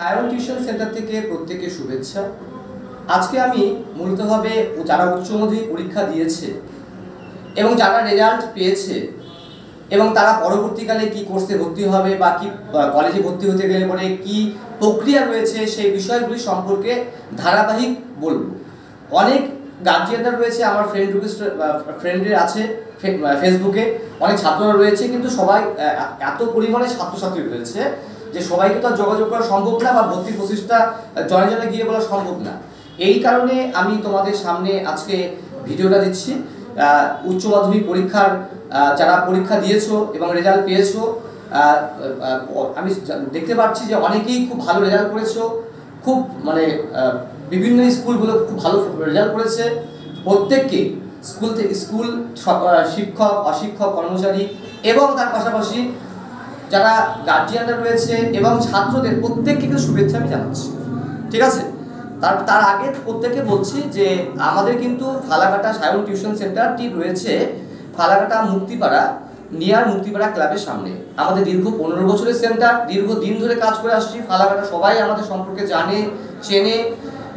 Sayan tuition centre থেকে প্রত্যেককে শুভেচ্ছা। আজকে আমি মূলতভাবে যারা উচ্চ মাধ্যমিক পরীক্ষা দিয়েছে এবং যারা রেজাল্ট পেয়েছে এবং তারা পরবর্তীকালে কি কোর্সে ভর্তি হবে বা কি কলেজে ভর্তি হতে গেলে পরে কি প্রক্রিয়া রয়েছে সেই বিষয়গুলি সম্পর্কে ধারাবাহিক বলব। অনেক গার্জিয়ানরা রয়েছে, আমার ফ্রেন্ডের আছে ফেসবুকে, অনেক ছাত্ররা রয়েছে, কিন্তু সবাই এত পরিমাণে ছাত্রছাত্রী রয়েছে যে সবাইকে তো আর যোগাযোগ করা সম্ভব না বা ভর্তি প্রসেসটা জনে জনে গিয়ে বলা সম্ভব না। এই কারণে আমি তোমাদের সামনে আজকে ভিডিওটা দিচ্ছি। উচ্চ মাধ্যমিক পরীক্ষার যারা পরীক্ষা দিয়েছো এবং রেজাল্ট পেয়েছো, আমি দেখতে পাচ্ছি যে অনেকেই খুব ভালো রেজাল্ট করেছো, খুব বিভিন্ন স্কুলগুলো খুব ভালো রেজাল্ট করেছে। প্রত্যেককে স্কুল শিক্ষক, অশিক্ষক, কর্মচারী এবং তার পাশাপাশি যারা গার্জিয়ানরা রয়েছে এবং ছাত্রদের প্রত্যেককে কিন্তু শুভেচ্ছা আমি জানাচ্ছি। ঠিক আছে, তার আগে প্রত্যেককে বলছি যে আমাদের কিন্তু ফালাকাটা সায়ন টিউশন সেন্টারটি রয়েছে ফালাকাটা মুক্তিপাড়া, নিয়ার মুক্তিপাড়া ক্লাবের সামনে। আমাদের দীর্ঘ 15 বছরের সেন্টার, দীর্ঘদিন ধরে কাজ করে আসছি। ফালাকাটা সবাই আমাদের সম্পর্কে জানে, চেনে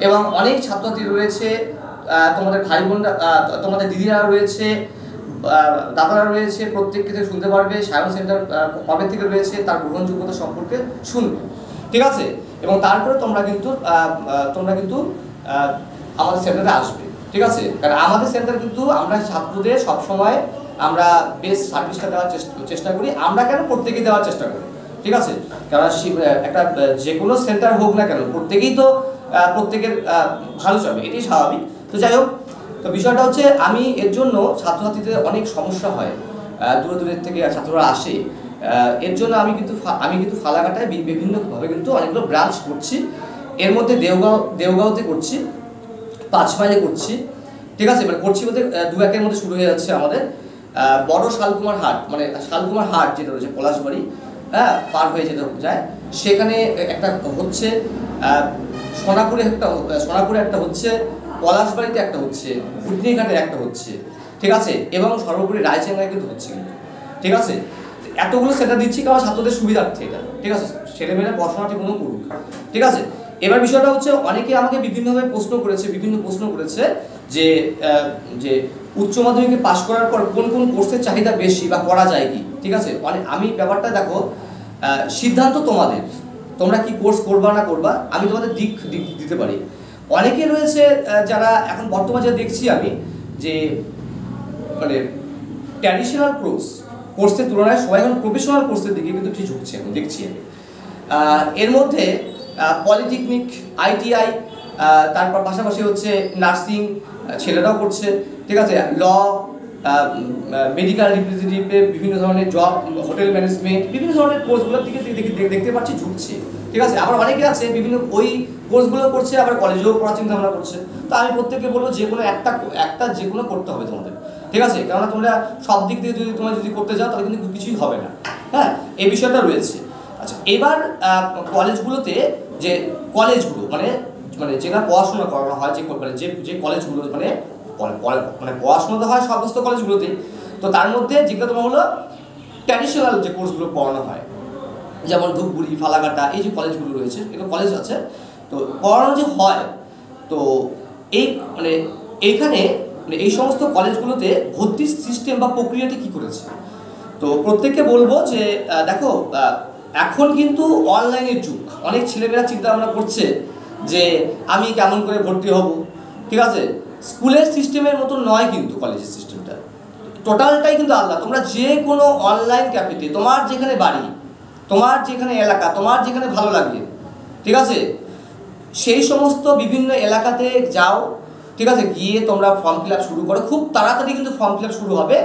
এবং অনেক ছাত্রছাত্রী রয়েছে, তোমাদের ভাই বোনরা, তোমাদের দিদিরা রয়েছে, দাদারা রয়েছে, প্রত্যেককে থেকে শুনতে পারবে সায়ন সেন্টার কবে থেকে রয়েছে তার গ্রহণযোগ্যতা সম্পর্কে শুনবে। ঠিক আছে, এবং তারপরে তোমরা কিন্তু আমাদের সেন্টারে আসবে। ঠিক আছে, কারণ আমাদের সেন্টার কিন্তু আমরা ছাত্রদের সবসময় আমরা বেস্ট সার্ভিসটা দেওয়ার চেষ্টা করি। আমরা কেন প্রত্যেকে দেওয়ার চেষ্টা করি। ঠিক আছে, কারণ একটা যে কোনো সেন্টার হোক না কেন প্রত্যেকেই তো প্রত্যেকের ভালো চাবে, এটাই স্বাভাবিক। তো যাই হোক, তো বিষয়টা হচ্ছে আমি এর জন্য ছাত্রছাত্রীদের অনেক সমস্যা হয়, দূরের থেকে ছাত্ররা আসে। এর জন্য আমি কিন্তু ফালাকাটায় বিভিন্নভাবে কিন্তু অনেকগুলো ব্রাঞ্চ করছি। এর মধ্যে দেওগাঁওতে করছি, 5 মাইলে করছি। ঠিক আছে, করছি বলতে 2-1-এর মধ্যে শুরু হয়ে যাচ্ছে আমাদের। বড় শালকুমার হাট যেটা রয়েছে পলাশবাড়ি, পার হয়ে যেতে যায়, সেখানে একটা হচ্ছে, সোনাপুরে একটা হচ্ছে, পলাশবাড়িতে একটা হচ্ছে, ঘুটনিঘাটের একটা হচ্ছে। ঠিক আছে, এবং সর্বোপরি রায়চেঙ্গায় কিন্তু হচ্ছে। ঠিক আছে, এতগুলো সেন্টার দিচ্ছি কারণ ছাত্রদের সুবিধার্থে এটা। ঠিক আছে, ছেলেমেয়েরা পড়াশোনা ঠিক মতো করুক। ঠিক আছে, এবার বিষয়টা হচ্ছে অনেকে আমাকে বিভিন্ন প্রশ্ন করেছে যে উচ্চ মাধ্যমিকে পাশ করার পর কোন কোর্সের চাহিদা বেশি বা করা যায় কি। ঠিক আছে, আমি ব্যাপারটা দেখো, সিদ্ধান্ত তোমাদের, তোমরা কি কোর্স করবা না করবা, আমি তোমাদের দিক দিতে পারি। অনেকে রয়েছে যারা এখন বর্তমানে যা দেখছি আমি যে ট্র্যাডিশনাল কোর্সের তুলনায় সবাই এখন প্রফেশনাল কোর্সের দিকে কিন্তু ঠিক ঝুঁকছে, এখন দেখছি আমি। এর মধ্যে পলিটেকনিক, ITI, তারপর পাশাপাশি হচ্ছে নার্সিং ছেলেরাও করছে। ঠিক আছে, ল, মেডিকেল রিপ্রেজেন্টেটিভে বিভিন্ন ধরনের জব, হোটেল ম্যানেজমেন্ট, বিভিন্ন ধরনের কোর্সগুলোর দিকে দেখতে পাচ্ছি ঝুঁকছে। ঠিক আছে, আবার অনেকে আছে বিভিন্ন ওই কোর্সগুলো করছে, আবার কলেজেও পড়ার চিন্তা ভাবনা করছে। তো আমি প্রত্যেককে বলবো যে কোনো একটা যে কোনো করতে হবে তোমাদের। ঠিক আছে, কেননা তোমরা সব দিক দিয়ে যদি করতে যাও তাহলে কিন্তু কিছুই হবে না। হ্যাঁ, এই বিষয়টা রয়েছে। আচ্ছা, এবার কলেজগুলোতে যে কলেজগুলো যেটা পড়াশোনা করানো হয়, যে কলেজগুলো পড়াশোনা তো হয় সমস্ত কলেজগুলোতেই, তো তার মধ্যে যেগুলো তোমার হলো ট্র্যাডিশনাল যে কোর্সগুলো পড়ানো হয়, যেমন ধূপগুড়ি, ফালাকাটা, এই যে কলেজগুলো রয়েছে, এগুলো কলেজ আছে, তো পড়ানো যে হয়, তো এইখানে এই সমস্ত কলেজগুলোতে ভর্তির সিস্টেম বা প্রক্রিয়াটি কী করেছে। তো প্রত্যেককে বলবো যে দেখো, এখন কিন্তু অনলাইনের যুগ। অনেক ছেলেমেয়েরা চিন্তা ভাবনা করছে যে আমি কেমন করে ভর্তি হব। ঠিক আছে, স্কুলের সিস্টেমের মতো নয় কিন্তু কলেজের সিস্টেমটা, টোটালটাই কিন্তু আলাদা। তোমরা যে কোনো অনলাইন ক্যাফেতে, তোমার যেখানে বাড়ি, তোমার যেখানে এলাকা, তোমার যেখানে ভালো লাগে, ঠিক আছে, সেই সমস্ত বিভিন্ন এলাকাতে যাও। ঠিক আছে, গিয়ে তোমরা ফর্ম ফিল আপ শুরু করো। খুব তাড়াতাড়ি কিন্তু ফর্ম ফিল আপ শুরু হবে,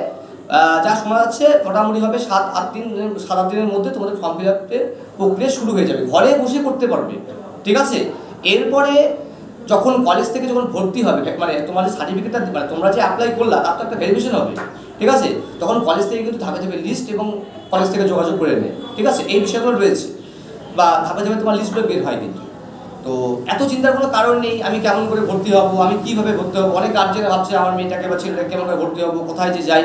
যা শোনা যাচ্ছে মোটামুটি হবে 7-8 দিনের মধ্যে তোমাদের ফর্ম ফিল আপের প্রক্রিয়া শুরু হয়ে যাবে, ঘরে বসে করতে পারবে। ঠিক আছে, এরপরে যখন কলেজ থেকে ভর্তি হবে, তোমাদের সার্টিফিকেটটা তোমরা যে অ্যাপ্লাই করলা তার তো একটা ভেরিফিকেশন হবে। ঠিক আছে, তখন কলেজ থেকে কিন্তু ধাপে ধাপে লিস্ট এবং কলেজ থেকে যোগাযোগ করে নেয়। ঠিক আছে, এই বিষয়গুলো রয়েছে, বা ধাপে ধাপে তোমার লিস্টগুলো বের হয় কিন্তু। তো এত চিন্তার কোনো কারণ নেই আমি কেমন করে ভর্তি হব, আমি কীভাবে ভর্তি হবো। অনেক গার্জেনরা ভাবছে আমার মেয়েটাকে বা ছেলেটাকে কেমন করে ভর্তি হবো, কোথায় যে যাই।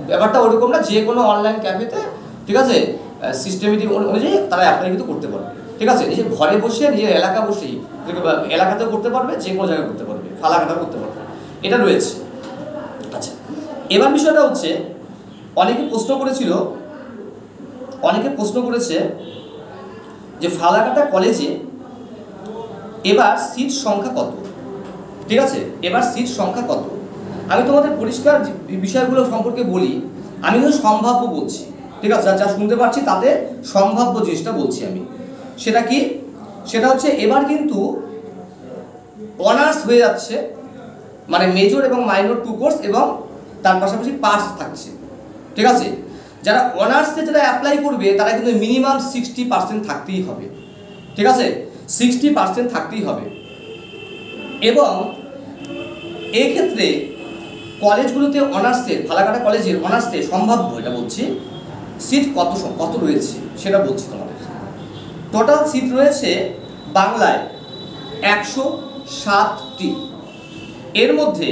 ব্যাপারটা ওরকম না, যে কোনো অনলাইন ক্যাফেতে, ঠিক আছে, সিস্টেমেটিক অনুযায়ী তারা অ্যাপ্লাই কিন্তু করতে পারবে। ঠিক আছে, নিজের ঘরে বসে নিজের এলাকা বসেই এলাকাতেও করতে পারবে, যে কোনো জায়গায় করতে পারবে, ফালাকাটাও করতে পারবে, এটা রয়েছে। আচ্ছা, এবার বিষয়টা হচ্ছে অনেকে প্রশ্ন করেছে যে ফালাকাটা কলেজে এবার সিট সংখ্যা কত। ঠিক আছে, এবার সিট সংখ্যা কত। আমি তোমাদের পরিষ্কার বিষয়গুলো সম্পর্কে বলি, আমি কিন্তু সম্ভাব্য বলছি। ঠিক আছে, যা শুনতে পাচ্ছি তাতে সম্ভাব্য জিনিসটা বলছি আমি। সেটা কি? সেটা হচ্ছে এবার কিন্তু অনার্স হয়ে যাচ্ছে, মানে মেজর এবং মাইনর 2 কোর্স এবং তার পাশাপাশি পাস থাকছে। ঠিক আছে, যারা অনার্সে যারা অ্যাপ্লাই করবে তারা কিন্তু মিনিমাম 60% থাকতেই হবে। ঠিক আছে, 60% থাকতেই হবে। এবং এক্ষেত্রে কলেজগুলোতে অনার্সে, ফালাকাটা কলেজের অনার্সে সম্ভাব্য, এটা বলছি, সিট কত রয়েছে সেটা বলছি তোমাদের। টোটাল সিট রয়েছে বাংলায় 107টি। এর মধ্যে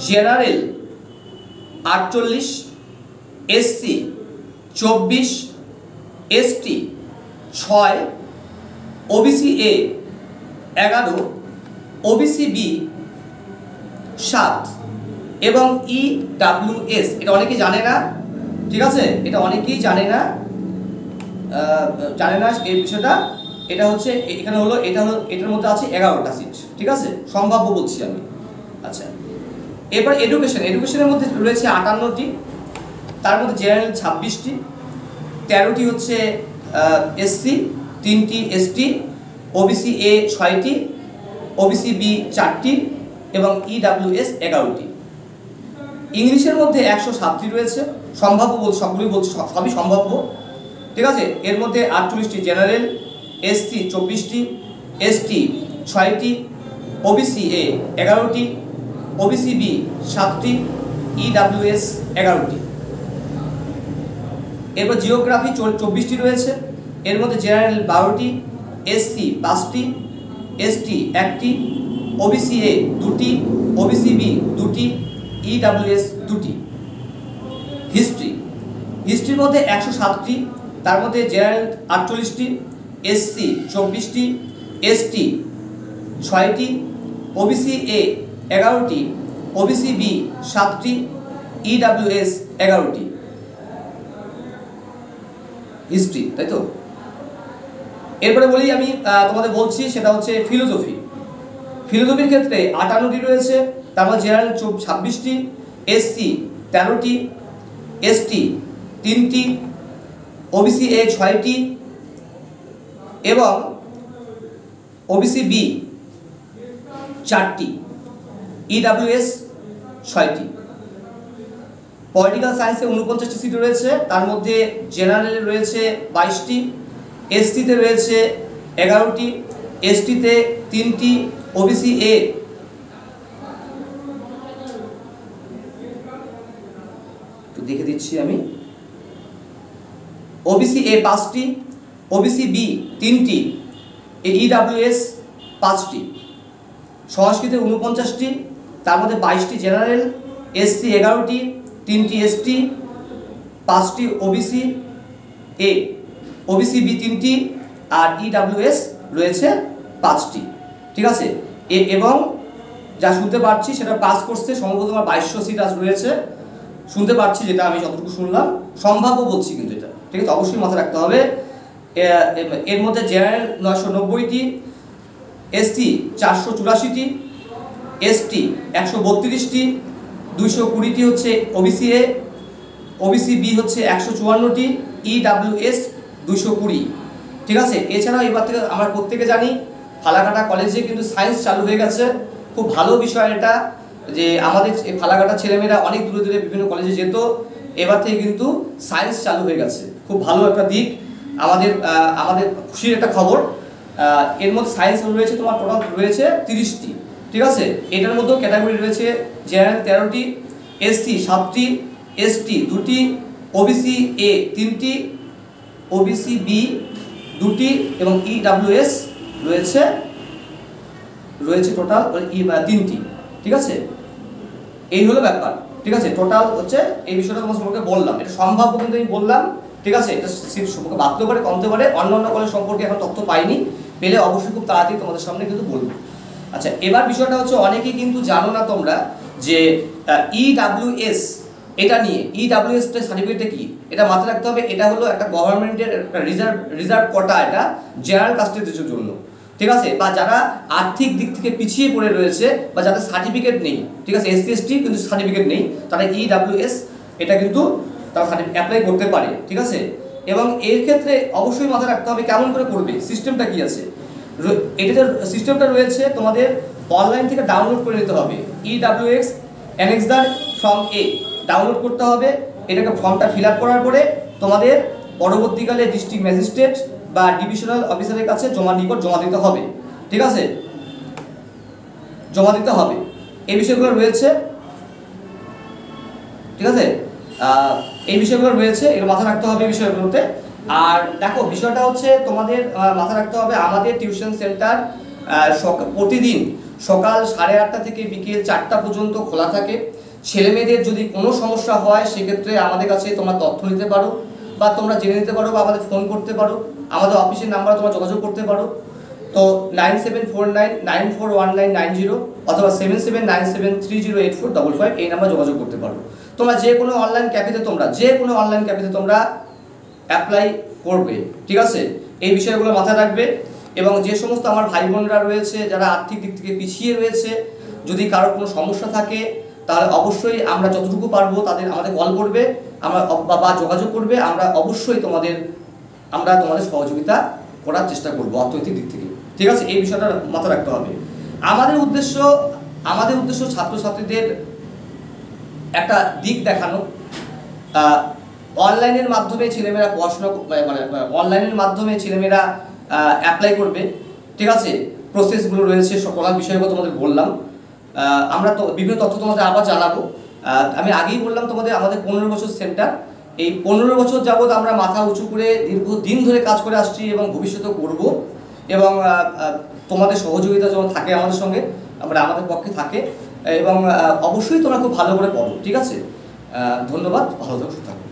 general 48, SC 24, ST 6, OBC A 11, OBC B 7 এবং ইডাব্লিউএস, এটা অনেকেই জানে না। ঠিক আছে, এটা অনেকেই জানে না এই বিষয়টা। এটা হচ্ছে এখানে হলো এটার মধ্যে আছে 11টা সিট। ঠিক আছে, সম্ভাব্য বলছি আমি। আচ্ছা, এবার এডুকেশনের মধ্যে রয়েছে 58টি, তার মধ্যে জেনারেল 26টি, 13টি হচ্ছে এসসি, 3টি এসটি, ওবিসি এ 6টি, ওবিসি বি 4টি এবং ইডাব্লিউএস 11টি। ইংলিশের মধ্যে 107টি রয়েছে, সম্ভাব্য বলছি, সবগুলোই বলছি, সবই সম্ভাব্য। ঠিক আছে, এর মধ্যে 48টি জেনারেল, এসসি 24টি, এসটি 6টি, ওবিসি এ 11টি, ওবিসি বি 7টি, ইডাব্লিউএস 11টি। এরপর জিওগ্রাফি 24টি রয়েছে, এর মধ্যে জেনারেল 12টি, এসসি 5টি, এসটি 1টি, ওবিসি এ 2টি, ওবিসি বি 2টি, ইডাব্লিউএস 2টি। হিস্ট্রির মধ্যে 107টি, তার মধ্যে জেনারেল 48টি, এসসি 24টি, এসটি 6টি, ওবিসি এ 11টি, ওবিসি বি 7টি, ইডাব্লিউএস 11টি। হিস্ট্রি, তাই তো। এরপরে বলি আমি, তোমাদের বলছি, সেটা হচ্ছে ফিলোজফির ক্ষেত্রে 58টি রয়েছে, তার মধ্যে জেনারেল 26টি, এসসি 13টি, এসটি 3টি, ওবিসি এ 6টি এবং ওবিসি বি 4টি, ইডাব্লিউএস 6টি। পলিটিক্যাল সায়েন্সে 49টি সিট রয়েছে, তার মধ্যে জেনারেলে রয়েছে 22টি, এসটিতে রয়েছে 11টি, এসটিতে 3টি, ওবিসি এ দেখে দিচ্ছি আমি, ওবিসি এ 5টি, ওবিসি বি 3টি, ইডাব্লিউএস 5টি। সংস্কৃতে 49টি, তার মধ্যে 22টি জেনারেল, এসসি 11টি, 3টি এসটি, 5টি ওবিসি এ, ওবিসি বি 3টি আর ইডাব্লিউএস রয়েছে 5টি। ঠিক আছে, এবং যা শুনতে পাচ্ছি সেটা পাস করছে সম্ভবত আমার 2200 সিট রয়েছে, শুনতে পাচ্ছি, যেটা আমি যতটুকু শুনলাম, সম্ভাব্য বলছি কিন্তু এটা। ঠিক আছে, অবশ্যই মাথায় রাখতে হবে। এর মধ্যে জেনারেল 990টি, এসসি 484টি, এসটি 132টি, 220টি হচ্ছে ওবিসি এ, ওবিসি বি হচ্ছে 154টি, ইডাব্লিউএস 220। ঠিক আছে, এছাড়াও এবার থেকে আমরা প্রত্যেকে জানি ফালাকাটা কলেজে কিন্তু সায়েন্স চালু হয়ে গেছে। খুব ভালো বিষয় এটা, যে আমাদের ফালাকাটা ছেলেমেয়েরা অনেক দূরে দূরে বিভিন্ন কলেজে যেত, এবার থেকে কিন্তু সায়েন্স চালু হয়ে গেছে। খুব ভালো একটা দিক, আমাদের খুশির একটা খবর। এর মধ্যে সায়েন্স রয়েছে তোমার টোটাল রয়েছে 30টি। ঠিক আছে, এটার মধ্যেও ক্যাটাগরি রয়েছে জেনারেল 13টি, এসসি 7টি, এসটি 2টি, ওবিসি এ 3টি, ওবিসি বি 2টি এবং ইডাব্লিউএস রয়েছে টোটাল 3টি। ঠিক আছে, এই হলো ব্যাপার। ঠিক আছে, টোটাল হচ্ছে এই বিষয়টা তোমার সম্পর্কে বললাম, এটা সম্ভাব্য কিন্তু আমি বললাম, ঠিক আছে, এটা সিট বাড়তে পারে কমতে পারে, অন্য কলেজ সম্পর্কে এখন তথ্য পাইনি, পেলে অবশ্যই খুব তাড়াতাড়ি তোমাদের সামনে কিন্তু বলবো। আচ্ছা, এবার বিষয়টা হচ্ছে অনেকেই কিন্তু জানো না তোমরা যে EWS এটা নিয়ে, EWS সার্টিফিকেটটা কি, এটা মাথায় রাখতে হবে। এটা হলো একটা গভর্নমেন্টের একটা রিজার্ভ কোটা, এটা জেনারেল কাস্টদের জন্য, ঠিক আছে, বা যারা আর্থিক দিক থেকে পিছিয়ে পড়ে রয়েছে বা যাদের সার্টিফিকেট নেই, ঠিক আছে, SC ST কিন্তু সার্টিফিকেট নেই, তারা EWS এটা কিন্তু তারা অ্যাপ্লাই করতে পারে, ঠিক আছে। এবং এর ক্ষেত্রে অবশ্যই মাথায় রাখতে হবে কেমন করে করবে, সিস্টেমটা কি আছে। এটা যে সিস্টেমটা রয়েছে তোমাদের অনলাইন থেকে ডাউনলোড করে নিতে হবে। EWS annexure form A download করতে হবে। এটাকে ফর্মটা ফিল আপ করার পরে তোমাদের পরবর্তীকালে ডিস্ট্রিক্ট ম্যাজিস্ট্রেট বা ডিভিশনাল অফিসারের কাছে জমা দিতে হবে, ঠিক আছে, জমা দিতে হবে। এই বিষয়গুলো রয়েছে, ঠিক আছে, এই বিষয়গুলো রয়েছে, এগুলো মাথা রাখতে হবে এই বিষয়গুলোতে। আর দেখো বিষয়টা হচ্ছে তোমাদের মাথা রাখতে হবে আমাদের টিউশন সেন্টার প্রতিদিন সকাল 8:30 থেকে বিকেল 4টা পর্যন্ত খোলা থাকে। ছেলে মেয়েদের যদি কোনো সমস্যা হয় সেক্ষেত্রে আমাদের কাছে তোমরা তথ্য নিতে পারো বা তোমরা জেনে নিতে পারো বা আমাদের ফোন করতে পারো, আমাদের অফিসের নাম্বারে তোমরা যোগাযোগ করতে পারো। তো 9749941990 অথবা 7797308455 এই নাম্বারে যোগাযোগ করতে পারো। তোমরা যে কোনো অনলাইন ক্যাফেতে তোমরা অ্যাপ্লাই করবে, ঠিক আছে, এই বিষয়গুলো মাথায় রাখবে। এবং যে সমস্ত আমার ভাই বোনরা রয়েছে যারা আর্থিক দিক থেকে পিছিয়ে রয়েছে, যদি কারো কোনো সমস্যা থাকে তাহলে অবশ্যই আমরা যতটুকু পারবো আমাদের কল করবে, বা যোগাযোগ করবে, আমরা অবশ্যই তোমাদের সহযোগিতা করার চেষ্টা করবো অর্থনৈতিক দিক থেকে, ঠিক আছে। এই বিষয়টা মাথায় রাখতে হবে। আমাদের উদ্দেশ্য ছাত্রছাত্রীদের একটা দিক দেখানো। অনলাইনের মাধ্যমে ছেলেমেয়েরা পড়াশোনা, মানে অনলাইনের মাধ্যমে ছেলেমেয়েরা অ্যাপ্লাই করবে, ঠিক আছে। প্রসেসগুলো রয়েছে, সকল বিষয়গুলো তোমাদের বললাম। আমরা তো বিভিন্ন তথ্য তোমাদের আবার জানাবো। আমি আগেই বললাম তোমাদের আমাদের 15 বছর সেন্টার, এই 15 বছর যাবৎ আমরা মাথা উঁচু করে দীর্ঘদিন ধরে কাজ করে আসছি এবং ভবিষ্যতেও করব। এবং তোমাদের সহযোগিতা যেমন থাকে আমাদের সঙ্গে, আমাদের পক্ষে থাকে। এবং অবশ্যই তোমরা খুব ভালো করে পড়ো, ঠিক আছে। ধন্যবাদ, ভালো থাকো।